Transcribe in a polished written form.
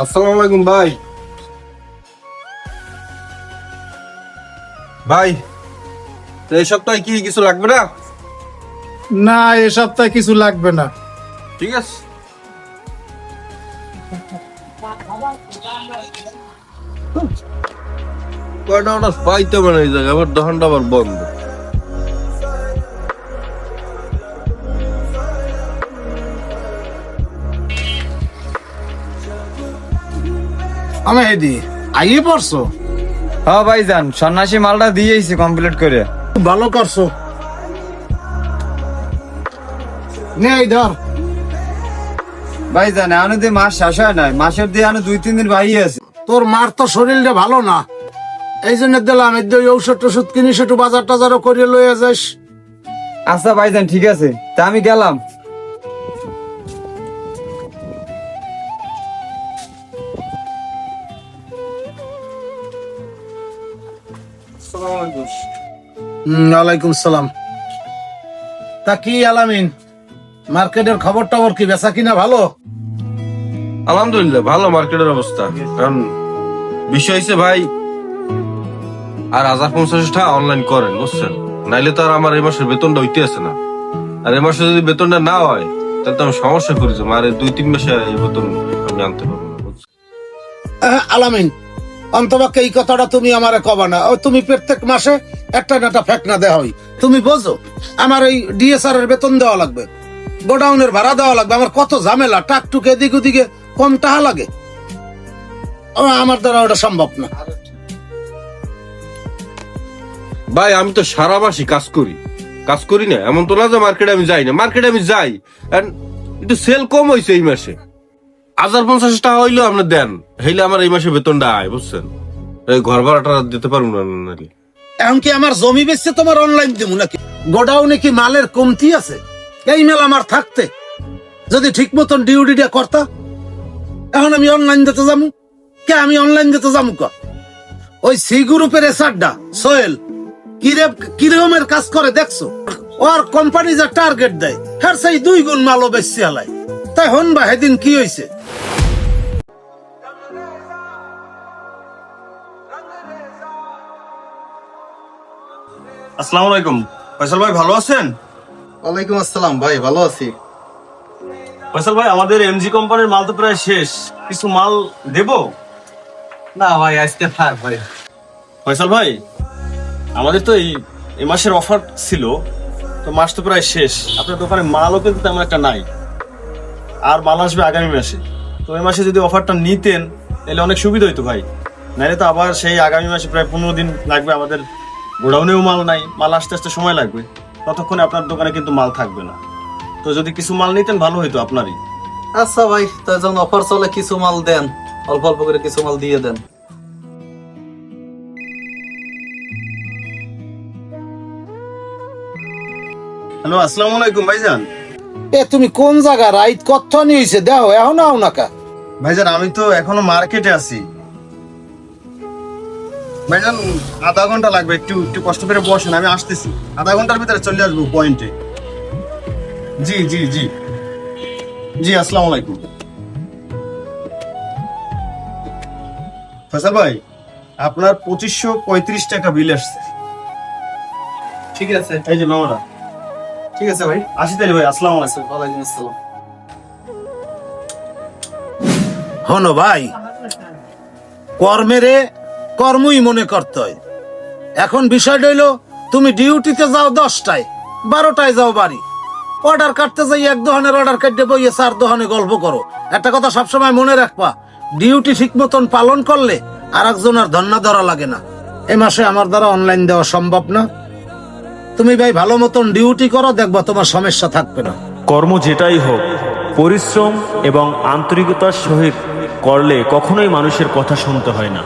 আসসালামু আলাইকুম ভাই। ভাই এই সপ্তাহে কি কিছু লাগবে না? না, এ সপ্তাহে কিছু লাগবে না। ঠিক আছে। কয়টা অর্ডার পাইতে মানে এই জায়গায় আবার দোকানটা আবার বন্ধ। আমি হেদি আইয়ে পড়ছো, হ্যাঁ ভাইজান, সন্ন্যাসী মালটা দিয়েছি কমপ্লিট করে। ভালো করছো। নে এই ধর। ভাইজান এখনো দিয়ে মাস শেষ হয় নাই, মাসের দিয়ে এখনো 2-3 দিন বাকি আছে। তোর মার তো শরীরটা ভালো না, এই জন্য দিলাম। এই যে ঔষধ টষুধ কিনিস, একটু বাজার টাজারও করিয়ে লইয়া যাস। আচ্ছা ভাইজান ঠিক আছে, তা আমি গেলাম। ওয়ালাইকুম সালাম। তা কি আলামিন, মার্কেটের খবর টবর কি, বেচা কিনা ভালো? আলহামদুলিল্লাহ ভালো মার্কেটের অবস্থা। কারণ বিষয় হচ্ছে ভাই, আর 1050 টাকা অনলাইন করেন বুঝছেন, নাইলে তো আর আমার এই মাসের বেতনটা হইতে আছে না। আর এই মাসে যদি বেতনটা না হয় তাহলে তো আমি সমস্যা করি যে আর 2-3 মাসে এই বেতন আমি আনতে পারবো না, বুঝছেন? আলামিন, অন্তপক্ষে এই কথাটা তুমি আমারে কবা না। তুমি প্রত্যেক মাসে একটা না একটা ফেকনা দেওয়া হয়। তুমি বোঝো আমার এই ডিএসআর এর বেতন দেওয়া লাগবে, গোডাউনের ভাড়া দেওয়া লাগবে, আমার কত ঝামেলা, টাকটুক এদিক ওদিকে কম টাকা লাগে। আমার দ্বারা ওটা সম্ভব না। ভাই আমি তো সারা মাসই কাজ করি না, এমন তো না যে মার্কেটে আমি যাই না। মার্কেটে আমি যাই, একটু সেল কম হয়েছে এই মাসে। 1050 টাকা হইলেও আপনি দেন, হইলে আমার এই মাসে বেতনটা আয়, বুঝছেন? এই ঘর ভাড়াটা দিতে পারবো না নাকি? এখন কি আমার জমি বেচছে তোমার অনলাইন দিব নাকি? গোডাউনে কি মালের কমতি আছে? এই মেল আমার থাকতে যদি ঠিক মতন ডিউটিটা করতা, এখন আমি অনলাইন দিতে যাবো কে? আমি অনলাইন দিতে যাবো কা? ওই সি গ্রুপের এসারটা সোহেল কিরকমের কাজ করে দেখছো? ওর কোম্পানি যা টার্গেট দেয়, হ্যাঁ সেই 2 গুণ মালও বেশি হালাই। তাই হন বা সেদিন কি হয়েছে? আসসালামু আলাইকুম। ফয়সাল ভাই ভালো আছেন? ওয়ালাইকুম আসসালাম ভাই, ভালো আছি। ফয়সাল ভাই, আমাদের এমজি কোম্পানির মাল তো প্রায় শেষ, কিছু মাল দেবো? না ভাই, আজকে থাক ভাই। ফয়সাল ভাই, আমাদের তো এই মাসের অফার ছিল, তো মাস তো প্রায় শেষ, আপনার দোকানে মালও কিন্তু তেমন একটা নাই, আর মাল আসবে আগামী মাসে। তো এই মাসে যদি অফারটা নিতেন তাহলে অনেক সুবিধা হইতো ভাই, নাহলে তো আবার সেই আগামী মাসে প্রায় 15 দিন লাগবে। আমাদের গোডাউনেও মাল নাই, মাল আসতে আসতে সময় লাগবে, ততক্ষণে আপনার দোকানে কিন্তু মাল থাকবে না। তো যদি কিছু মাল নিতেন ভালো হইতো আপনারই। আচ্ছা ভাই, তো যখন অফার চলে কিছু মাল দেন, অল্প অল্প করে কিছু মাল দিয়ে দেন। হ্যালো, আসসালামু আলাইকুম ভাইজান। তুমি কোন জায়গা? রাইত কত নিয়েছে দেখো, এখন আও না কা? ভাইজান আমি তো এখনো মার্কেটে আছি ভাইজান, আধা ঘন্টা লাগবে, একটু একটু কষ্ট করে বসেন, আমি আসতেছি। আধা ঘন্টার ভিতরে চলে আসবো পয়েন্টে। জি জি জি জি, আসসালামু আলাইকুম। ফয়সাল ভাই, আপনার 2535 টাকা বিল আসছে। ঠিক আছে, এই যে মামারা। ঠিক আছে ভাই। আসি তাহলে ভাই, আসসালামু আলাইকুম। ওয়ালাইকুম আসসালাম। হনো ভাই, কর্মেরে কর্মই মনে করতে হয়। এখন বিষয়টা হইলো, তুমি ডিউটিতে যাও 10টায়, 12টায় যাও বাড়ি। অর্ডার কাটতে যাই এক দোকানের অর্ডার কাটতে বইয়ে 4 দোকানে গল্প করো। একটা কথা সবসময় মনে রাখবা, ডিউটি ঠিক মতন পালন করলে আর একজনের ধন্না ধরা লাগে না। এই মাসে আমার দ্বারা অনলাইন দেওয়া সম্ভব না। তুমি ভাই ভালো মতন ডিউটি করো, দেখবা তোমার সমস্যা থাকবে না। কর্ম যেটাই হোক, পরিশ্রম এবং আন্তরিকতার সহিত করলে কখনোই মানুষের কথা শুনতে হয় না।